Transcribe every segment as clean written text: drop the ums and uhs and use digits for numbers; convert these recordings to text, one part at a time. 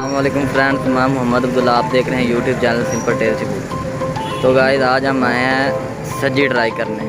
अस्सलामुअलैकुम फ्रेंड्स, मैं मोहम्मद अब्दुल्ला। आप देख रहे हैं YouTube channel simple tasty food. तो गाइस आज हम आए हैं सब्जी ट्राई करने।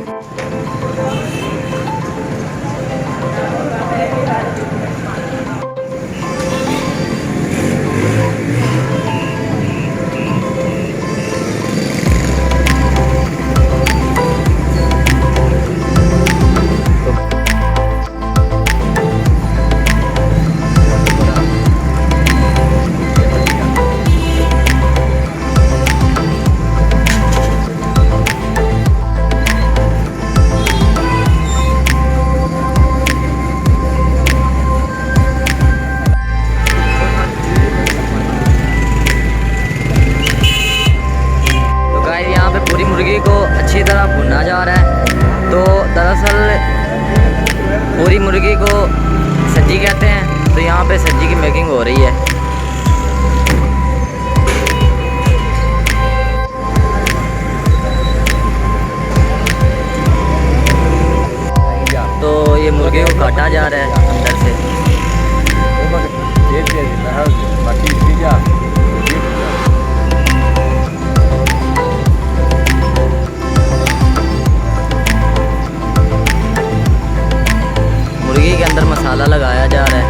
पूरी मुर्गी को अच्छी तरह भुना जा रहा है। तो दरअसल पूरी मुर्गी को सब्जी कहते हैं। तो यहाँ पे सब्जी की मेकिंग हो रही है। तो ये मुर्गी को काटा जा रहा है अंदर से। मुर्गी के अंदर मसाला लगाया जा रहा है।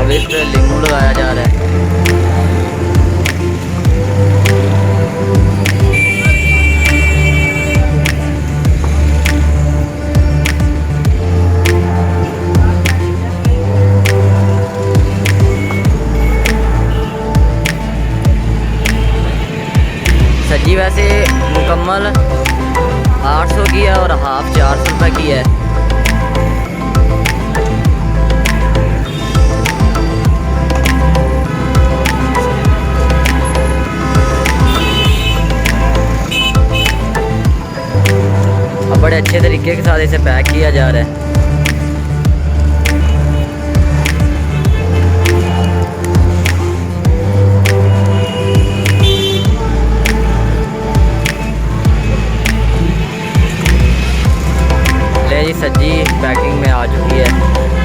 अब इस पर नींबू लगाया जा रहा है। सब्जी वैसे मुकम्मल 800 की है और हाफ 400 रुपये की है। अब बड़े अच्छे तरीके के साथ इसे पैक किया जा रहा है। सब्जी पैकिंग में आ चुकी है।